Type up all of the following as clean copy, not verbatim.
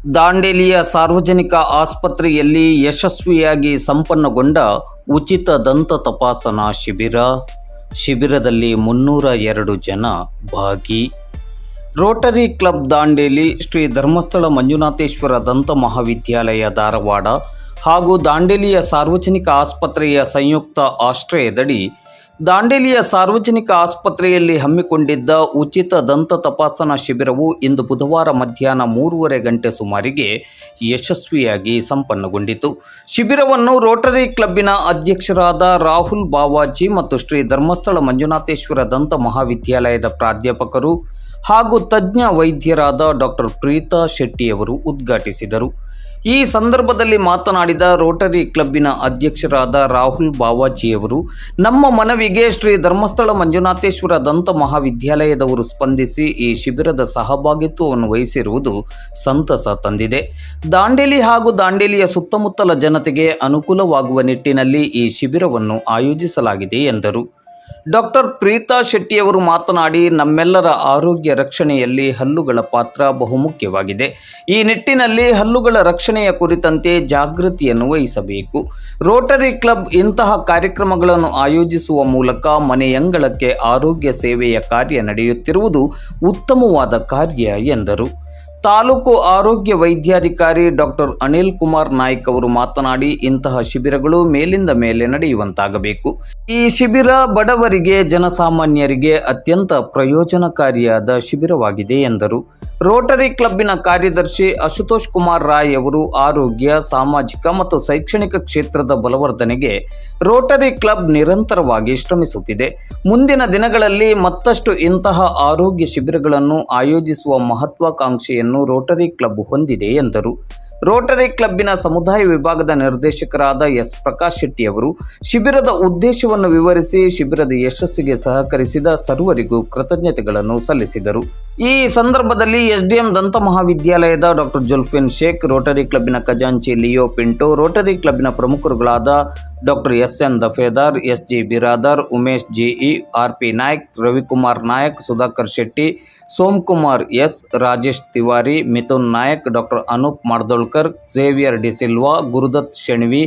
ದಾಂಡೇಲಿಯ ಸಾರ್ವಜನಿಕ ಆಸ್ಪತ್ರೆಯಲ್ಲಿ ಯಶಸ್ವಿಯಾಗಿ ಸಂಪನ್ನಗೊಂಡ ಉಚಿತ ದಂತ ತಪಾಸಣಾ ಶಿಬಿರದಲ್ಲಿ 302 ಜನ ಭಾಗಿ. ರೋಟರಿ ಕ್ಲಬ್ ದಾಂಡೇಲಿ, ಶ್ರೀ ಧರ್ಮಸ್ಥಳ ಮಂಜುನಾಥೇಶ್ವರ ದಂತ ಮಹಾವಿದ್ಯಾಲಯ ಧಾರವಾಡ ಹಾಗೂ ದಾಂಡೇಲಿಯ ಸಾರ್ವಜನಿಕ ಆಸ್ಪತ್ರೆಯ ಸಂಯುಕ್ತ ಆಶ್ರಯದಡಿ ದಾಂಡೇಲಿಯ ಸಾರ್ವಜನಿಕ ಆಸ್ಪತ್ರೆಯಲ್ಲಿ ಹಮ್ಮಿಕೊಂಡಿದ್ದ ಉಚಿತ ದಂತ ತಪಾಸಣಾ ಶಿಬಿರವು ಇಂದು ಬುಧವಾರ ಮಧ್ಯಾಹ್ನ 3:30 ಗಂಟೆ ಸುಮಾರಿಗೆ ಯಶಸ್ವಿಯಾಗಿ ಸಂಪನ್ನಗೊಂಡಿತು. ಶಿಬಿರವನ್ನು ರೋಟರಿ ಕ್ಲಬ್ಬಿನ ಅಧ್ಯಕ್ಷರಾದ ರಾಹುಲ್ ಬಾವಾಜಿ ಮತ್ತು ಶ್ರೀ ಧರ್ಮಸ್ಥಳ ಮಂಜುನಾಥೇಶ್ವರ ದಂತ ಮಹಾವಿದ್ಯಾಲಯದ ಪ್ರಾಧ್ಯಾಪಕರು ಹಾಗೂ ತಜ್ಞ ವೈದ್ಯರಾದ ಡಾಕ್ಟರ್ ಪ್ರೀತಾ ಶೆಟ್ಟಿಯವರು ಉದ್ಘಾಟಿಸಿದರು. ಈ ಸಂದರ್ಭದಲ್ಲಿ ಮಾತನಾಡಿದ ರೋಟರಿ ಕ್ಲಬ್ಬಿನ ಅಧ್ಯಕ್ಷರಾದ ರಾಹುಲ್ ಬಾವಾಜಿಯವರು, ನಮ್ಮ ಮನವಿಗೆ ಶ್ರೀ ಧರ್ಮಸ್ಥಳ ಮಂಜುನಾಥೇಶ್ವರ ದಂತ ಮಹಾವಿದ್ಯಾಲಯದವರು ಸ್ಪಂದಿಸಿ ಈ ಶಿಬಿರದ ಸಹಭಾಗಿತ್ವವನ್ನು ವಹಿಸಿರುವುದು ಸಂತಸ ತಂದಿದೆ. ದಾಂಡೇಲಿ ಹಾಗೂ ದಾಂಡೇಲಿಯ ಸುತ್ತಮುತ್ತಲ ಜನತೆಗೆ ಅನುಕೂಲವಾಗುವ ನಿಟ್ಟಿನಲ್ಲಿ ಈ ಶಿಬಿರವನ್ನು ಆಯೋಜಿಸಲಾಗಿದೆ ಎಂದರು. ಡಾಕ್ಟರ್ ಪ್ರೀತಾ ಶೆಟ್ಟಿಯವರು ಮಾತನಾಡಿ, ನಮ್ಮೆಲ್ಲರ ಆರೋಗ್ಯ ರಕ್ಷಣೆಯಲ್ಲಿ ಹಲ್ಲುಗಳ ಪಾತ್ರ ಬಹುಮುಖ್ಯವಾಗಿದೆ. ಈ ನಿಟ್ಟಿನಲ್ಲಿ ಹಲ್ಲುಗಳ ರಕ್ಷಣೆಯ ಕುರಿತಂತೆ ಜಾಗೃತಿಯನ್ನು ವಹಿಸಬೇಕು. ರೋಟರಿ ಕ್ಲಬ್ ಇಂತಹ ಕಾರ್ಯಕ್ರಮಗಳನ್ನು ಆಯೋಜಿಸುವ ಮೂಲಕ ಮನೆಯಂಗಳಕ್ಕೆ ಆರೋಗ್ಯ ಸೇವೆಯ ಕಾರ್ಯ ನಡೆಯುತ್ತಿರುವುದು ಉತ್ತಮವಾದ ಕಾರ್ಯ ಎಂದರು. ತಾಲೂಕು ಆರೋಗ್ಯ ವೈದ್ಯಾಧಿಕಾರಿ ಡಾಕ್ಟರ್ ಅನಿಲ್ ಕುಮಾರ್ ನಾಯ್ಕ್ ಅವರು ಮಾತನಾಡಿ, ಇಂತಹ ಶಿಬಿರಗಳು ಮೇಲಿಂದ ಮೇಲೆ ನಡೆಯುವಂತಾಗಬೇಕು. ಈ ಶಿಬಿರ ಬಡವರಿಗೆ, ಜನಸಾಮಾನ್ಯರಿಗೆ ಅತ್ಯಂತ ಪ್ರಯೋಜನಕಾರಿಯಾದ ಶಿಬಿರವಾಗಿದೆ ಎಂದರು. ರೋಟರಿ ಕ್ಲಬ್ಬಿನ ಕಾರ್ಯದರ್ಶಿ ಅಶುತೋಷ್ ಕುಮಾರ್ ರಾಯ್ ಅವರು ಆರೋಗ್ಯ, ಸಾಮಾಜಿಕ ಮತ್ತು ಶೈಕ್ಷಣಿಕ ಕ್ಷೇತ್ರದ ಬಲವರ್ಧನೆಗೆ ರೋಟರಿ ಕ್ಲಬ್ ನಿರಂತರವಾಗಿ ಶ್ರಮಿಸುತ್ತಿದೆ. ಮುಂದಿನ ದಿನಗಳಲ್ಲಿ ಮತ್ತಷ್ಟು ಇಂತಹ ಆರೋಗ್ಯ ಶಿಬಿರಗಳನ್ನು ಆಯೋಜಿಸುವ ಮಹತ್ವಾಕಾಂಕ್ಷೆಯನ್ನು ರೋಟರಿ ಕ್ಲಬ್ ಹೊಂದಿದೆ ಎಂದರು. ರೋಟರಿ ಕ್ಲಬ್ಬಿನ ಸಮುದಾಯ ವಿಭಾಗದ ನಿರ್ದೇಶಕರಾದ ಎಸ್ ಪ್ರಕಾಶ್ ಶೆಟ್ಟಿ ಅವರು ಶಿಬಿರದ ಉದ್ದೇಶವನ್ನು ವಿವರಿಸಿ ಶಿಬಿರದ ಯಶಸ್ಸಿಗೆ ಸಹಕರಿಸಿದ ಸರ್ವರಿಗೂ ಕೃತಜ್ಞತೆಗಳನ್ನು ಸಲ್ಲಿಸಿದರು. ಈ ಸಂದರ್ಭದಲ್ಲಿ ಎಸ್ಡಿಎಂ ದಂತ ಮಹಾವಿದ್ಯಾಲಯದ ಡಾಕ್ಟರ್ ಜುಲ್ಫಿನ್ ಶೇಖ್, ರೋಟರಿ ಕ್ಲಬ್ಬಿನ ಖಜಾಂಚಿ ಲಿಯೋ ಪಿಂಟೋ, ರೋಟರಿ ಕ್ಲಬ್ಬಿನ ಪ್ರಮುಖರುಗಳಾದ doctor S N. Dafedar, S G. Biradar, Umesh G E, R P. Naik, Ravikumar Nayak, Sudhakar Shetty, Somakumar S, Rajesh Tiwari, Mithun Nayak, doctor Anoop Madolkar, Xavier D'Silva, Gurudatt Shenvi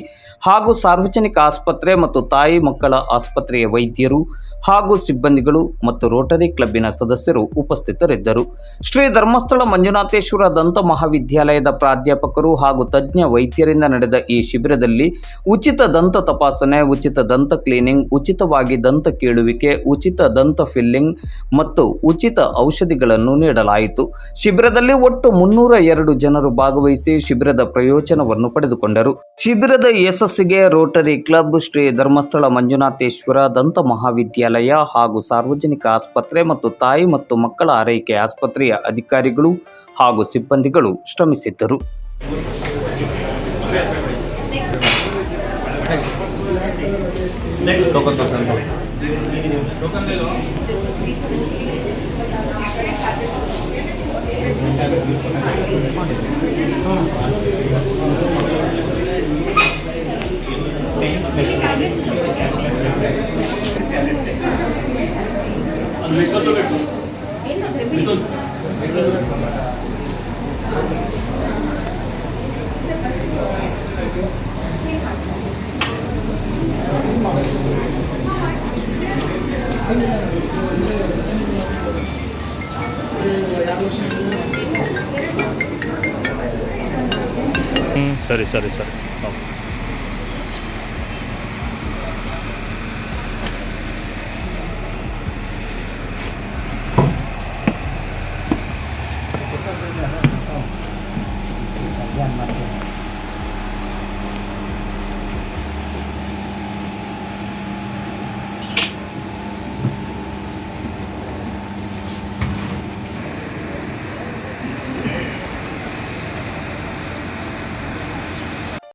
ಹಾಗೂ ಸಾರ್ವಜನಿಕ ಆಸ್ಪತ್ರೆ ಮತ್ತು ತಾಯಿ ಮಕ್ಕಳ ಆಸ್ಪತ್ರೆಯ ವೈದ್ಯರು ಹಾಗೂ ಸಿಬ್ಬಂದಿಗಳು ಮತ್ತು ರೋಟರಿ ಕ್ಲಬ್ಬಿನ ಸದಸ್ಯರು ಉಪಸ್ಥಿತರಿದ್ದರು. ಶ್ರೀ ಧರ್ಮಸ್ಥಳ ಮಂಜುನಾಥೇಶ್ವರ ದಂತ ಮಹಾವಿದ್ಯಾಲಯದ ಪ್ರಾಧ್ಯಾಪಕರು ಹಾಗೂ ತಜ್ಞ ವೈದ್ಯರಿಂದ ನಡೆದ ಈ ಶಿಬಿರದಲ್ಲಿ ಉಚಿತ ದಂತ ತಪಾಸಣೆ, ಉಚಿತ ದಂತ ಕ್ಲೀನಿಂಗ್, ಉಚಿತವಾಗಿ ದಂತ ಕೀಳುವಿಕೆ, ಉಚಿತ ದಂತ ಫಿಲ್ಲಿಂಗ್ ಮತ್ತು ಉಚಿತ ಔಷಧಿಗಳನ್ನು ನೀಡಲಾಯಿತು. ಶಿಬಿರದಲ್ಲಿ ಒಟ್ಟು 302 ಜನರು ಭಾಗವಹಿಸಿ ಶಿಬಿರದ ಪ್ರಯೋಜನವನ್ನು ಪಡೆದುಕೊಂಡರು. ಶಿಬಿರದ ಯಶಸ್ಸಿಗೆ ರೋಟರಿ ಕ್ಲಬ್, ಶ್ರೀ ಧರ್ಮಸ್ಥಳ ಮಂಜುನಾಥೇಶ್ವರ ದಂತ ಮಹಾವಿದ್ಯಾಲಯ ಹಾಗೂ ಸಾರ್ವಜನಿಕ ಆಸ್ಪತ್ರೆ ಮತ್ತು ತಾಯಿ ಮತ್ತು ಮಕ್ಕಳ ಆರೈಕೆ ಆಸ್ಪತ್ರೆಯ ಅಧಿಕಾರಿಗಳು ಹಾಗೂ ಸಿಬ್ಬಂದಿಗಳು ಶ್ರಮಿಸಿದ್ದರು. ಸರಿ